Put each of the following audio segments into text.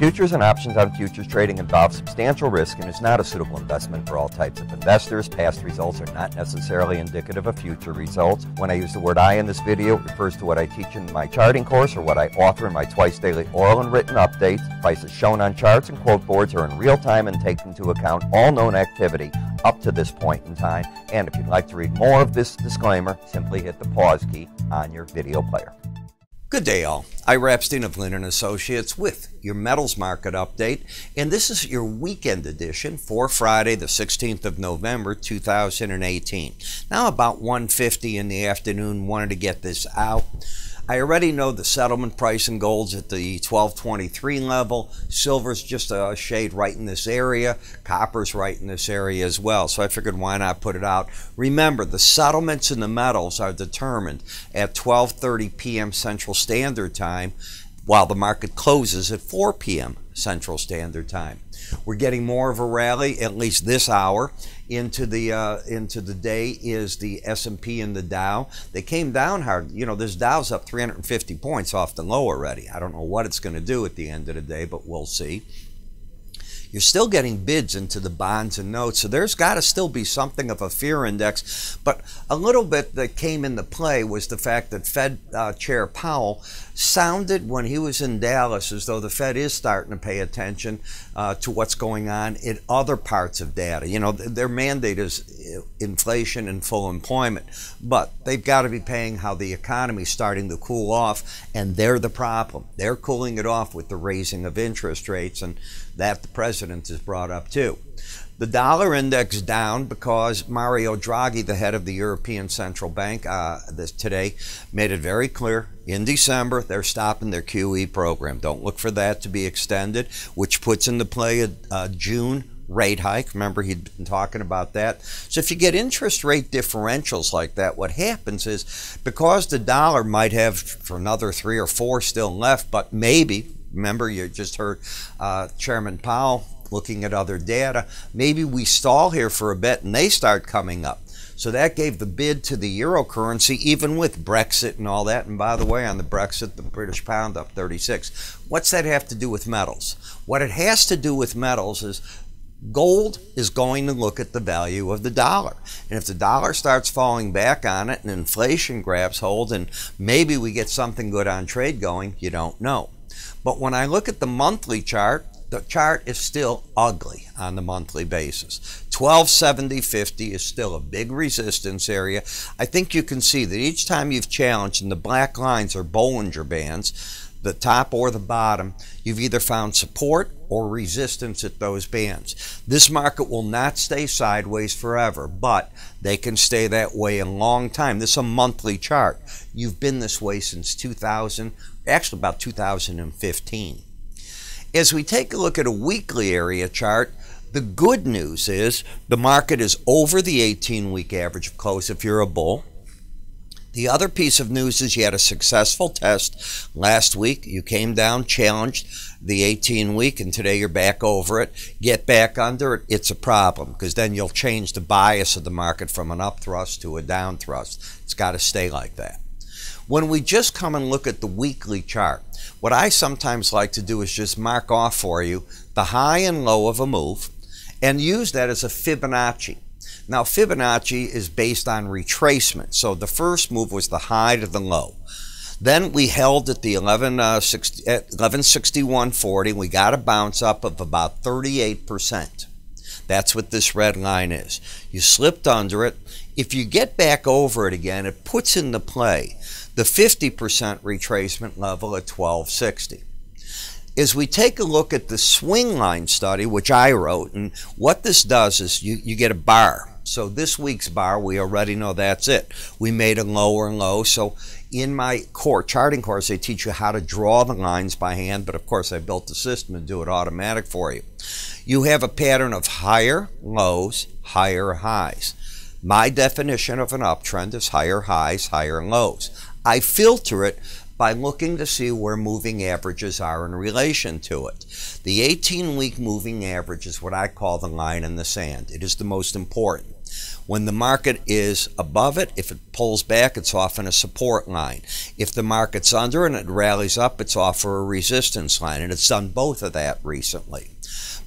Futures and options on futures trading involve substantial risk and is not a suitable investment for all types of investors. Past results are not necessarily indicative of future results. When I use the word I in this video, it refers to what I teach in my charting course or what I author in my twice daily oral and written updates. Prices shown on charts and quote boards are in real time and take into account all known activity up to this point in time. And if you'd like to read more of this disclaimer, simply hit the pause key on your video player. Good day, all. Ira Epstein of Linn & Associates with your metals market update, and this is your weekend edition for Friday, the 16th of November, 2018. Now about 1:50 in the afternoon, wanted to get this out. I already know the settlement price in gold's at the 1223 level. Silver's just a shade right in this area. Copper's right in this area as well. So I figured why not put it out. Remember, the settlements in the metals are determined at 12:30 p.m. Central Standard Time, while the market closes at 4 p.m. Central Standard Time. We're getting more of a rally, at least this hour, into the day is the S&P and the Dow. They came down hard. You know, this Dow's up 350 points off the low already. I don't know what it's going to do at the end of the day, but we'll see. You're still getting bids into the bonds and notes, so there's got to still be something of a fear index. But a little bit that came into play was the fact that Fed Chair Powell sounded when he was in Dallas as though the Fed is starting to pay attention to what's going on in other parts of data. You know, their mandate is inflation and full employment, but they've got to be paying how the economy is starting to cool off, and they're the problem. They're cooling it off with the raising of interest rates, and that the president has brought up too. The dollar index down because Mario Draghi, the head of the European Central Bank, today made it very clear in December they're stopping their QE program. Don't look for that to be extended, which puts into play a June rate hike. Remember, he'd been talking about that. So if you get interest rate differentials like that, what happens is because the dollar might have for another 3 or 4 still left, but maybe, remember you just heard Chairman Powell looking at other data, maybe we stall here for a bit and they start coming up. So that gave the bid to the euro currency, even with Brexit and all that. And by the way, on the Brexit, the British pound up 36. What's that have to do with metals? What it has to do with metals is gold is going to look at the value of the dollar. And if the dollar starts falling back on it and inflation grabs hold and maybe we get something good on trade going, you don't know. But when I look at the monthly chart, the chart is still ugly on the monthly basis. 1270.50 is still a big resistance area. I think you can see that each time you've challenged, and the black lines are Bollinger Bands, the top or the bottom, you've either found support or resistance at those bands. This market will not stay sideways forever, but they can stay that way a long time. This is a monthly chart. You've been this way since 2000, actually about 2015. As we take a look at a weekly area chart, the good news is the market is over the 18-week average of close if you're a bull. The other piece of news is you had a successful test last week. You came down, challenged the 18-week, and today you're back over it. Get back under it, it's a problem, because then you'll change the bias of the market from an up thrust to a down thrust. It's got to stay like that. When we just come and look at the weekly chart, what I sometimes like to do is just mark off for you the high and low of a move and use that as a Fibonacci. Now, Fibonacci is based on retracement. So the first move was the high to the low. Then we held at the 1161.40. We got a bounce up of about 38%. That's what this red line is. You slipped under it. If you get back over it again, it puts into play the 50% retracement level at 1260. As we take a look at the swing line study, which I wrote, and what this does is you get a bar. So this week's bar, we already know that's it. We made a lower low. So in my charting course, they teach you how to draw the lines by hand, but of course I built the system to do it automatic for you. You have a pattern of higher lows, higher highs. My definition of an uptrend is higher highs, higher lows. I filter it by looking to see where moving averages are in relation to it. The 18-week moving average is what I call the line in the sand. It is the most important. When the market is above it, if it pulls back, it's often a support line. If the market's under and it rallies up, it's off for a resistance line, and it's done both of that recently.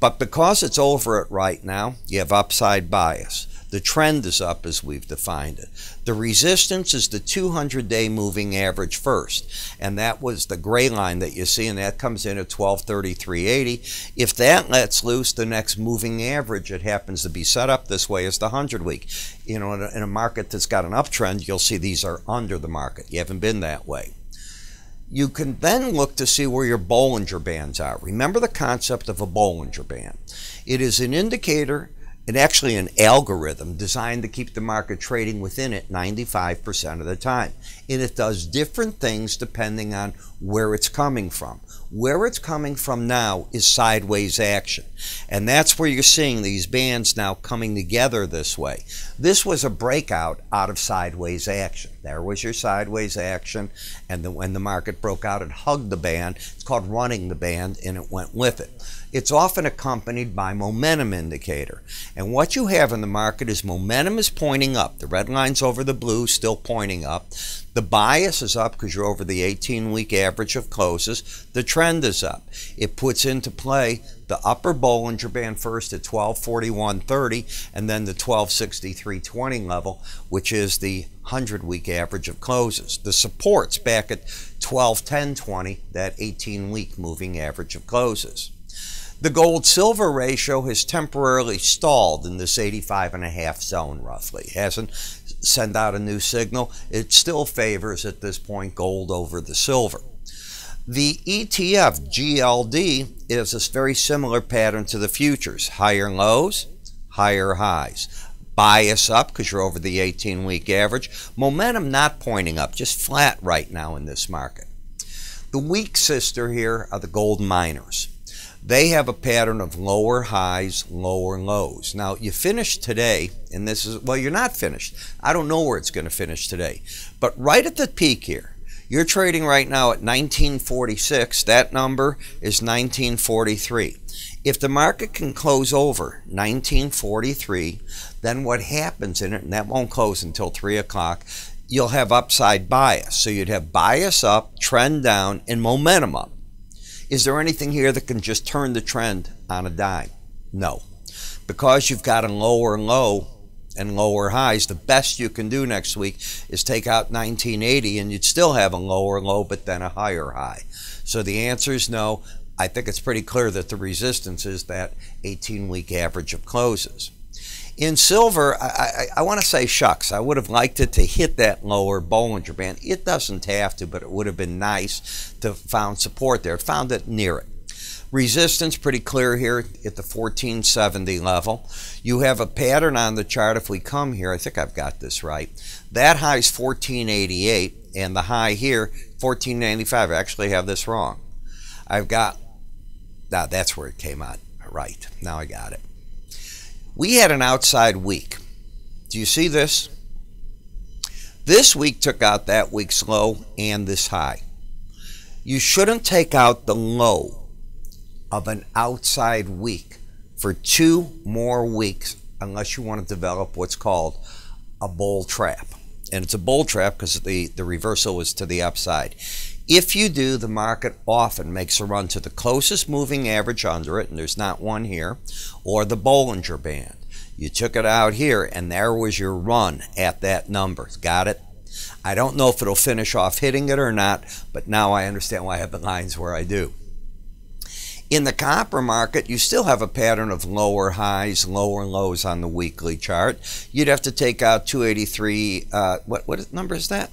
But because it's over it right now, you have upside bias. The trend is up as we've defined it. The resistance is the 200-day moving average first, and that was the gray line that you see, and that comes in at 1233.80. If that lets loose, the next moving average, it happens to be set up this way, is the 100-week. You know, in a market that's got an uptrend, you'll see these are under the market. You haven't been that way. You can then look to see where your Bollinger Bands are. Remember the concept of a Bollinger Band. It is an indicator and actually an algorithm designed to keep the market trading within it 95% of the time. And it does different things depending on where it's coming from. Where it's coming from now is sideways action. And that's where you're seeing these bands now coming together this way. This was a breakout out of sideways action. There was your sideways action, and then when the market broke out, it hugged the band. It's called running the band, and it went with it. It's often accompanied by momentum indicator. And what you have in the market is momentum is pointing up. The red line's over the blue, still pointing up. The bias is up because you're over the 18-week average of closes. The trend is up. It puts into play the upper Bollinger Band first at 1241.30 and then the 1263.20 level, which is the 100-week average of closes. The support's back at 1210.20, that 18-week moving average of closes. The gold-silver ratio has temporarily stalled in this 85.5 zone roughly. It hasn't sent out a new signal. It still favors at this point gold over the silver. The ETF GLD is a very similar pattern to the futures. Higher lows, higher highs. Bias up because you're over the 18-week average. Momentum not pointing up, just flat right now in this market. The weak sister here are the gold miners. They have a pattern of lower highs, lower lows. Now, you finished today, and this is, well, you're not finished. I don't know where it's going to finish today. But right at the peak here, you're trading right now at 1946. That number is 1943. If the market can close over 1943, then what happens in it, and that won't close until 3 o'clock, you'll have upside bias. So you'd have bias up, trend down, and momentum up. Is there anything here that can just turn the trend on a dime? No. Because you've got a lower low and lower highs, the best you can do next week is take out 1980 and you'd still have a lower low but then a higher high. So the answer is no. I think it's pretty clear that the resistance is that 18-week average of closes. In silver, I want to say shucks. I would have liked it to hit that lower Bollinger Band. It doesn't have to, but it would have been nice to have found support there. It found it near it. Resistance pretty clear here at the 1470 level. You have a pattern on the chart. If we come here, I think I've got this right. That high is 1488, and the high here, 1495. I actually have this wrong. I've got, now that's where it came out. Right, now I got it. We had an outside week. Do you see this? This week took out that week's low and this high. You shouldn't take out the low of an outside week for 2 more weeks unless you want to develop what's called a bull trap. And it's a bull trap because the reversal is to the upside. If you do, the market often makes a run to the closest moving average under it, and there's not one here, or the Bollinger Band. You took it out here, and there was your run at that number. Got it? I don't know if it'll finish off hitting it or not, but now I understand why I have the lines where I do. In the copper market, you still have a pattern of lower highs, lower lows on the weekly chart. You'd have to take out 283, what number is that?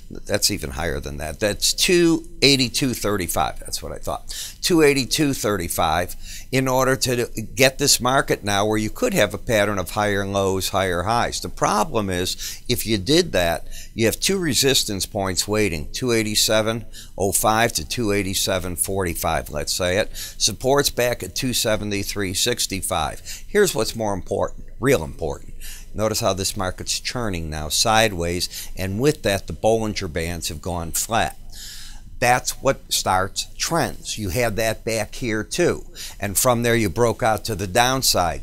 That's even higher than that. That's 282.35. That's what I thought. 282.35 in order to get this market now where you could have a pattern of higher lows, higher highs. The problem is if you did that, you have 2 resistance points waiting, 287.05 to 287.45, let's say it. Support's back at 273.65. Here's what's more important, real important. Notice how this market's churning now sideways, and with that, the Bollinger Bands have gone flat. That's what starts trends. You had that back here too, and from there you broke out to the downside.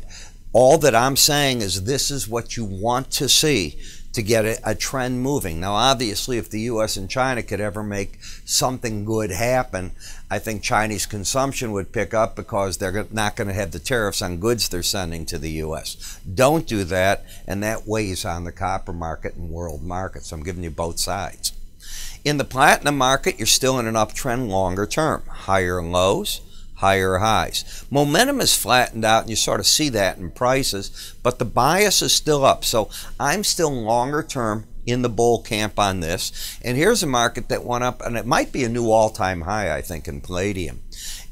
All that I'm saying is this is what you want to see to get a trend moving. Now, obviously, if the U.S. and China could ever make something good happen, I think Chinese consumption would pick up because they're not going to have the tariffs on goods they're sending to the U.S. Don't do that, and that weighs on the copper market and world markets. I'm giving you both sides. In the platinum market, you're still in an uptrend longer term. Higher lows, higher highs. Momentum is flattened out, and you sort of see that in prices, but the bias is still up. So I'm still longer term in the bull camp on this. And here's a market that went up, and it might be a new all-time high, I think, in palladium.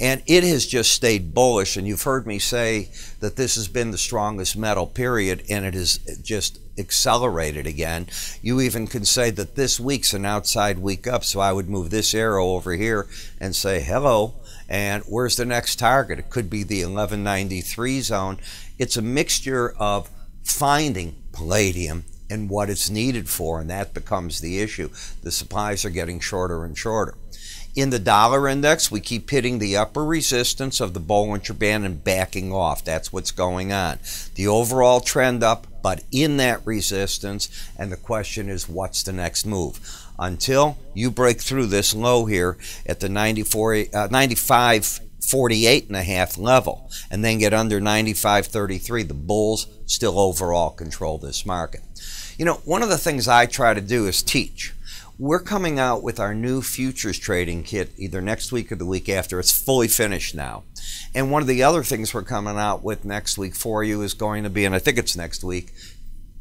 And it has just stayed bullish, and you've heard me say that this has been the strongest metal, period, and it has just accelerated again. You even can say that this week's an outside week up, so I would move this arrow over here and say, hello, and where's the next target? It could be the 1193 zone. It's a mixture of finding palladium and what it's needed for, and that becomes the issue. The supplies are getting shorter and shorter. In the dollar index, we keep hitting the upper resistance of the Bollinger Band and backing off. That's what's going on. The overall trend up, but in that resistance, and the question is, what's the next move? Until you break through this low here at the 95.48.5 level, and then get under 95.33, the bulls still overall control this market. You know, one of the things I try to do is teach. We're coming out with our new futures trading kit either next week or the week after. It's fully finished now. And one of the other things we're coming out with next week for you is going to be, and I think it's next week,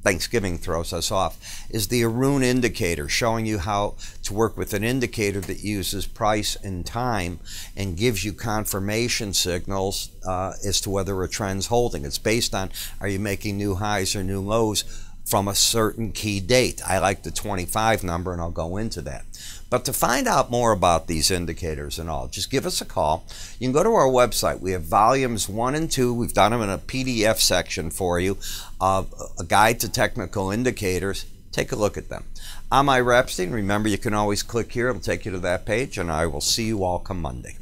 Thanksgiving throws us off, is the Arun indicator, showing you how to work with an indicator that uses price and time and gives you confirmation signals as to whether a trend's holding. It's based on, are you making new highs or new lows from a certain key date. I like the 25 number, and I'll go into that. But to find out more about these indicators and all, just give us a call. You can go to our website. We have volumes 1 and 2. We've done them in a PDF section for you of a guide to technical indicators. Take a look at them. I'm Ira Epstein. Remember, you can always click here. It'll take you to that page, and I will see you all come Monday.